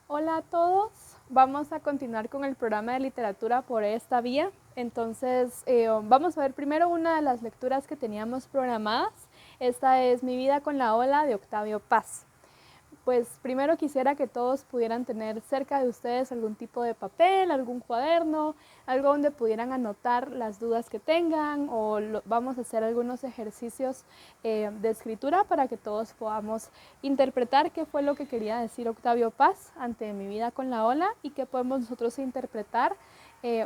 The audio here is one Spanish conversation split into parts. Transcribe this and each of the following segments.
Hola a todos, vamos a continuar con el programa de literatura por esta vía. Entonces, vamos a ver primero una de las lecturas que teníamos programadas. Esta es Mi vida con la ola de Octavio Paz. Pues primero quisiera que todos pudieran tener cerca de ustedes algún tipo de papel, algún cuaderno, algo donde pudieran anotar las dudas que tengan vamos a hacer algunos ejercicios de escritura para que todos podamos interpretar qué fue lo que quería decir Octavio Paz ante Mi vida con la ola y qué podemos nosotros interpretar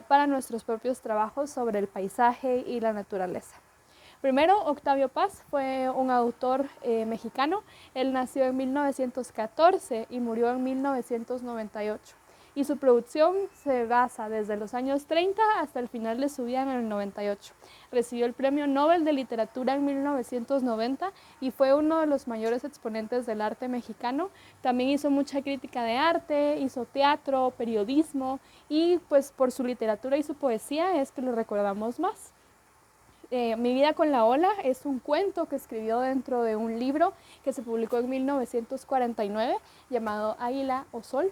para nuestros propios trabajos sobre el paisaje y la naturaleza. Primero, Octavio Paz fue un autor mexicano. Él nació en 1914 y murió en 1998. Y su producción se basa desde los años 30 hasta el final de su vida en el 98. Recibió el Premio Nobel de Literatura en 1990 y fue uno de los mayores exponentes del arte mexicano. También hizo mucha crítica de arte, hizo teatro, periodismo y pues por su literatura y su poesía es que lo recordamos más. Mi vida con la ola es un cuento que escribió dentro de un libro que se publicó en 1949 llamado Águila o Sol.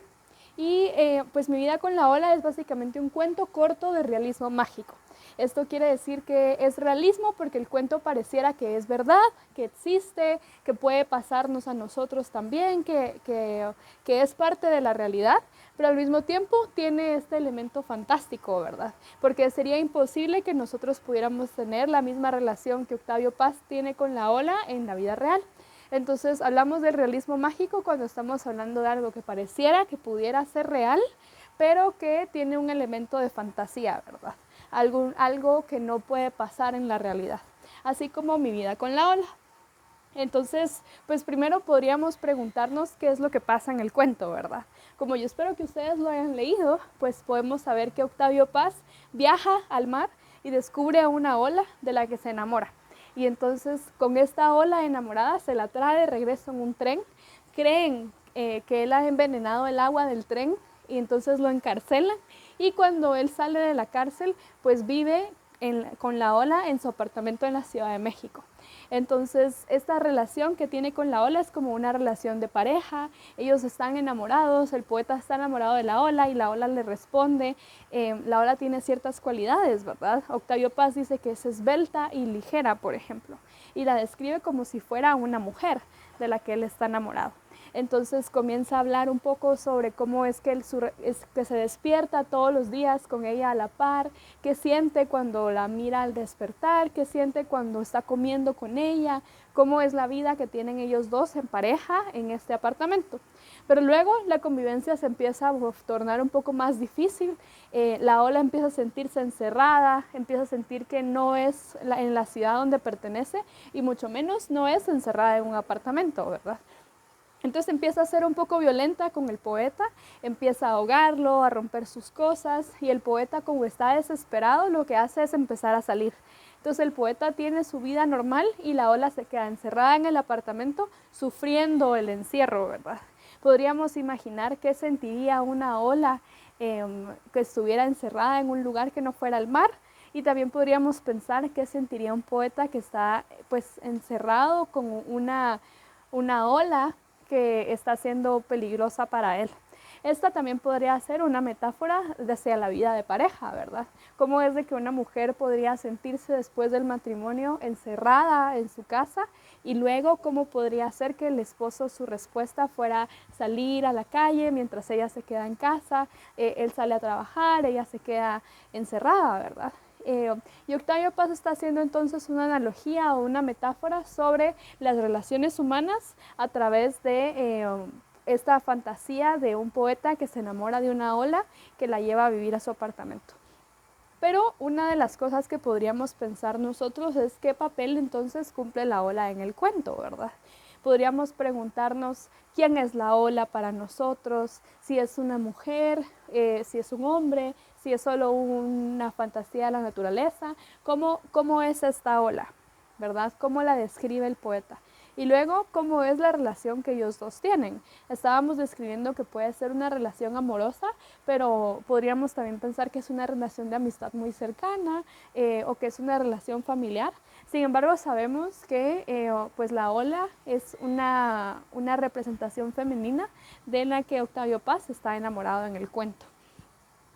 Y pues Mi vida con la ola es básicamente un cuento corto de realismo mágico. Esto quiere decir que es realismo porque el cuento pareciera que es verdad, que existe, que puede pasarnos a nosotros también, que es parte de la realidad, pero al mismo tiempo tiene este elemento fantástico, ¿verdad? Porque sería imposible que nosotros pudiéramos tener la misma relación que Octavio Paz tiene con la ola en la vida real. Entonces hablamos del realismo mágico cuando estamos hablando de algo que pareciera que pudiera ser real, pero que tiene un elemento de fantasía, ¿verdad? Algo que no puede pasar en la realidad, así como Mi vida con la ola. Entonces, pues primero podríamos preguntarnos qué es lo que pasa en el cuento, ¿verdad? Como yo espero que ustedes lo hayan leído, pues podemos saber que Octavio Paz viaja al mar y descubre a una ola de la que se enamora. Y entonces con esta ola enamorada se la trae de regreso en un tren. Creen que él ha envenenado el agua del tren y entonces lo encarcelan. Y cuando él sale de la cárcel, pues vive con la ola en su apartamento en la Ciudad de México. Entonces, esta relación que tiene con la ola es como una relación de pareja. Ellos están enamorados, el poeta está enamorado de la ola y la ola le responde. La ola tiene ciertas cualidades, ¿verdad? Octavio Paz dice que es esbelta y ligera, por ejemplo, y la describe como si fuera una mujer de la que él está enamorado. Entonces comienza a hablar un poco sobre cómo es que se despierta todos los días con ella a la par, qué siente cuando la mira al despertar, qué siente cuando está comiendo con ella, cómo es la vida que tienen ellos dos en pareja en este apartamento. Pero luego la convivencia se empieza a tornar un poco más difícil. La ola empieza a sentirse encerrada, empieza a sentir que no es en la ciudad donde pertenece y mucho menos no es encerrada en un apartamento, ¿verdad? Entonces empieza a ser un poco violenta con el poeta, empieza a ahogarlo, a romper sus cosas y el poeta, como está desesperado, lo que hace es empezar a salir. Entonces el poeta tiene su vida normal y la ola se queda encerrada en el apartamento sufriendo el encierro, ¿verdad? Podríamos imaginar qué sentiría una ola que estuviera encerrada en un lugar que no fuera el mar. Y también podríamos pensar qué sentiría un poeta que está pues encerrado con una ola que está siendo peligrosa para él. Esta también podría ser una metáfora hacia la vida de pareja, ¿verdad? Cómo es de que una mujer podría sentirse después del matrimonio encerrada en su casa y luego cómo podría ser que el esposo, su respuesta fuera salir a la calle mientras ella se queda en casa, él sale a trabajar, ella se queda encerrada, ¿verdad? Y Octavio Paz está haciendo entonces una analogía o una metáfora sobre las relaciones humanas a través de esta fantasía de un poeta que se enamora de una ola que la lleva a vivir a su apartamento. Pero una de las cosas que podríamos pensar nosotros es qué papel entonces cumple la ola en el cuento, ¿verdad? Podríamos preguntarnos quién es la ola para nosotros, si es una mujer, si es un hombre, si es solo una fantasía de la naturaleza, cómo es esta ola, ¿verdad? ¿Cómo la describe el poeta? Y luego, ¿cómo es la relación que ellos dos tienen? Estábamos describiendo que puede ser una relación amorosa, pero podríamos también pensar que es una relación de amistad muy cercana o que es una relación familiar. Sin embargo, sabemos que pues la ola es una representación femenina de la que Octavio Paz está enamorado en el cuento.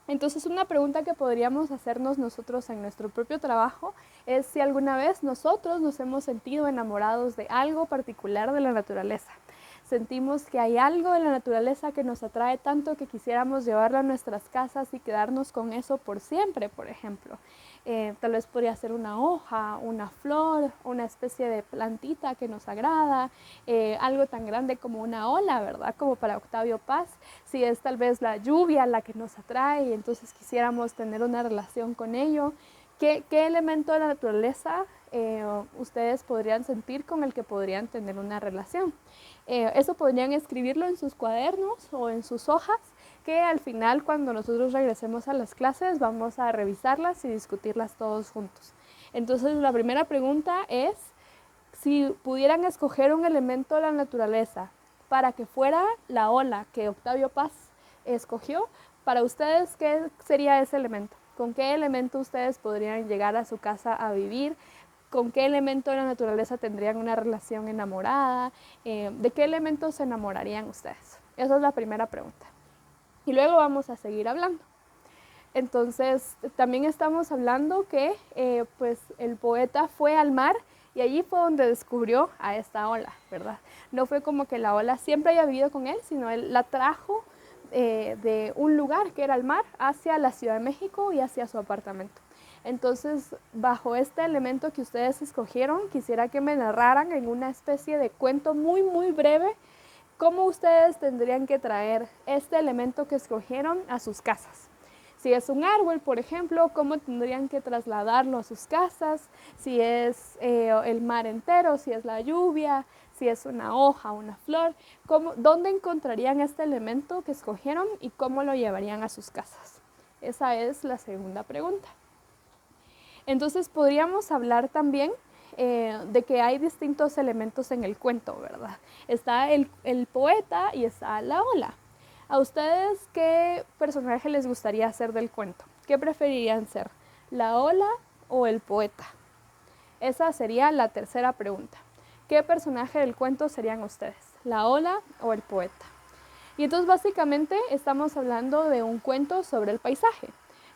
Entonces, una pregunta que podríamos hacernos nosotros en nuestro propio trabajo es si alguna vez nosotros nos hemos sentido enamorados de algo particular de la naturaleza. Sentimos que hay algo de la naturaleza que nos atrae tanto que quisiéramos llevarlo a nuestras casas y quedarnos con eso por siempre, por ejemplo. Tal vez podría ser una hoja, una flor, una especie de plantita que nos agrada, algo tan grande como una ola, ¿verdad? Como para Octavio Paz, si es tal vez la lluvia la que nos atrae y entonces quisiéramos tener una relación con ello. ¿Qué elemento de la naturaleza ustedes podrían sentir con el que podrían tener una relación? Eso podrían escribirlo en sus cuadernos o en sus hojas, que al final, cuando nosotros regresemos a las clases, vamos a revisarlas y discutirlas todos juntos. Entonces, la primera pregunta es, si pudieran escoger un elemento de la naturaleza para que fuera la ola que Octavio Paz escogió, para ustedes, ¿qué sería ese elemento? ¿Con qué elemento ustedes podrían llegar a su casa a vivir? ¿Con qué elemento de la naturaleza tendrían una relación enamorada? ¿De qué elementos se enamorarían ustedes? Esa es la primera pregunta. Y luego vamos a seguir hablando. Entonces, también estamos hablando que pues el poeta fue al mar y allí fue donde descubrió a esta ola, ¿verdad? No fue como que la ola siempre haya vivido con él, sino él la trajo de un lugar que era el mar hacia la Ciudad de México y hacia su apartamento. Entonces, bajo este elemento que ustedes escogieron, quisiera que me narraran en una especie de cuento muy, muy breve cómo ustedes tendrían que traer este elemento que escogieron a sus casas. Si es un árbol, por ejemplo, ¿cómo tendrían que trasladarlo a sus casas? Si es el mar entero, si es la lluvia, si es una hoja, una flor, ¿dónde encontrarían este elemento que escogieron y cómo lo llevarían a sus casas? Esa es la segunda pregunta. Entonces podríamos hablar también de que hay distintos elementos en el cuento, ¿verdad? Está el poeta y está la ola. ¿A ustedes qué personaje les gustaría ser del cuento? ¿Qué preferirían ser? ¿La ola o el poeta? Esa sería la tercera pregunta. ¿Qué personaje del cuento serían ustedes? ¿La ola o el poeta? Y entonces básicamente estamos hablando de un cuento sobre el paisaje.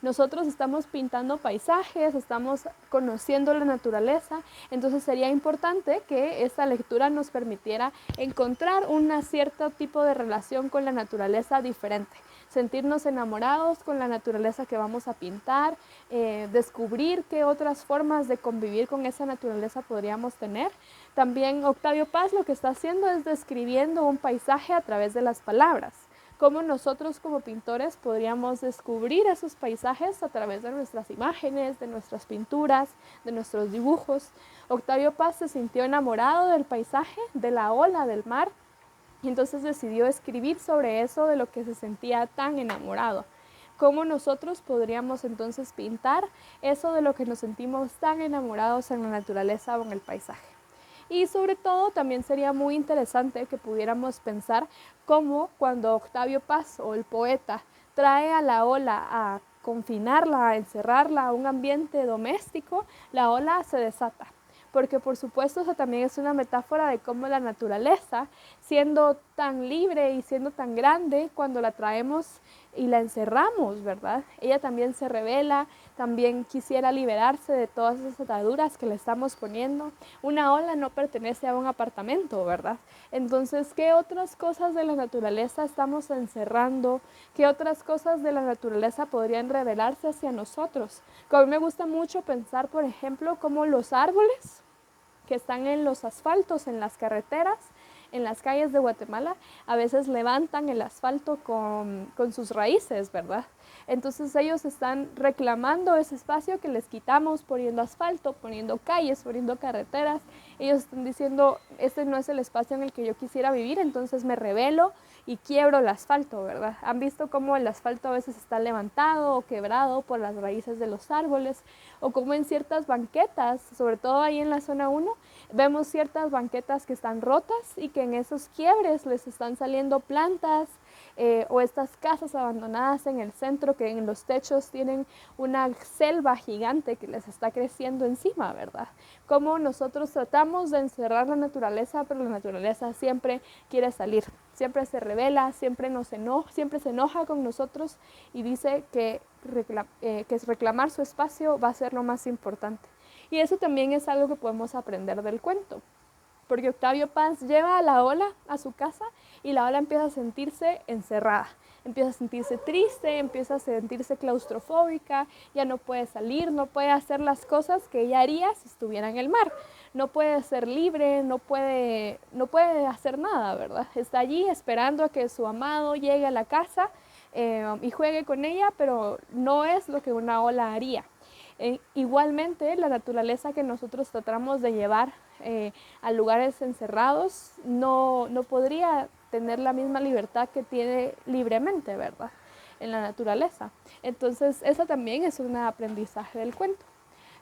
Nosotros estamos pintando paisajes, estamos conociendo la naturaleza, entonces sería importante que esta lectura nos permitiera encontrar un cierto tipo de relación con la naturaleza diferente, sentirnos enamorados con la naturaleza que vamos a pintar, descubrir qué otras formas de convivir con esa naturaleza podríamos tener. También Octavio Paz lo que está haciendo es describiendo un paisaje a través de las palabras. Cómo nosotros como pintores podríamos descubrir esos paisajes a través de nuestras imágenes, de nuestras pinturas, de nuestros dibujos. Octavio Paz se sintió enamorado del paisaje, de la ola, del mar, y entonces decidió escribir sobre eso de lo que se sentía tan enamorado. ¿Cómo nosotros podríamos entonces pintar eso de lo que nos sentimos tan enamorados en la naturaleza o en el paisaje? Y sobre todo también sería muy interesante que pudiéramos pensar cómo cuando Octavio Paz o el poeta trae a la ola a confinarla, a encerrarla a un ambiente doméstico, la ola se desata. Porque por supuesto eso también es una metáfora de cómo la naturaleza, siendo tan libre y siendo tan grande, cuando la traemos y la encerramos, ¿verdad? Ella también se revela, también quisiera liberarse de todas esas ataduras que le estamos poniendo. Una ola no pertenece a un apartamento, ¿verdad? Entonces, ¿qué otras cosas de la naturaleza estamos encerrando? ¿Qué otras cosas de la naturaleza podrían revelarse hacia nosotros? A mí me gusta mucho pensar, por ejemplo, cómo los árboles que están en los asfaltos, en las carreteras, en las calles de Guatemala, a veces levantan el asfalto con sus raíces, ¿verdad? Entonces ellos están reclamando ese espacio que les quitamos poniendo asfalto, poniendo calles, poniendo carreteras. Ellos están diciendo, este no es el espacio en el que yo quisiera vivir, entonces me rebelo y quiebro el asfalto, ¿verdad? Han visto cómo el asfalto a veces está levantado o quebrado por las raíces de los árboles, o como en ciertas banquetas, sobre todo ahí en la zona 1, vemos ciertas banquetas que están rotas y que en esos quiebres les están saliendo plantas, o estas casas abandonadas en el centro que en los techos tienen una selva gigante que les está creciendo encima, ¿verdad? Como nosotros tratamos de encerrar la naturaleza, pero la naturaleza siempre quiere salir, siempre se revela, siempre se enoja con nosotros y dice que reclamar su espacio va a ser lo más importante. Y eso también es algo que podemos aprender del cuento, porque Octavio Paz lleva a la ola a su casa y la ola empieza a sentirse encerrada, empieza a sentirse triste, empieza a sentirse claustrofóbica, ya no puede salir, no puede hacer las cosas que ella haría si estuviera en el mar, no puede ser libre, no puede hacer nada, ¿verdad? Está allí esperando a que su amado llegue a la casa y juegue con ella, pero no es lo que una ola haría. Igualmente, la naturaleza que nosotros tratamos de llevar a lugares encerrados no podría tener la misma libertad que tiene libremente, ¿verdad? En la naturaleza. Entonces, eso también es un aprendizaje del cuento.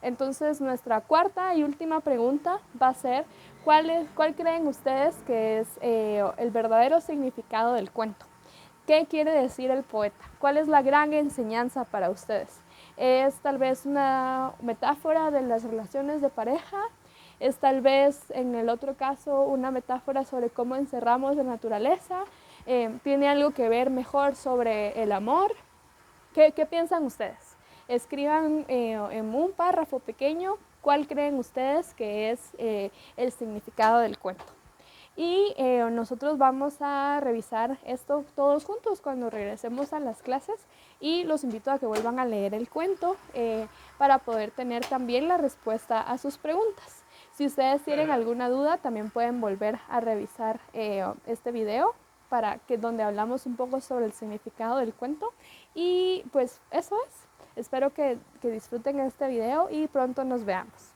Entonces, nuestra cuarta y última pregunta va a ser, ¿cuál creen ustedes que es el verdadero significado del cuento? ¿Qué quiere decir el poeta? ¿Cuál es la gran enseñanza para ustedes? ¿Es tal vez una metáfora de las relaciones de pareja? ¿Es tal vez en el otro caso una metáfora sobre cómo encerramos la naturaleza? ¿Tiene algo que ver mejor sobre el amor? ¿Qué piensan ustedes? Escriban en un párrafo pequeño cuál creen ustedes que es el significado del cuento. Y nosotros vamos a revisar esto todos juntos cuando regresemos a las clases y los invito a que vuelvan a leer el cuento para poder tener también la respuesta a sus preguntas. Si ustedes tienen alguna duda, también pueden volver a revisar este video donde hablamos un poco sobre el significado del cuento. Y pues eso es. Espero que disfruten este video y pronto nos veamos.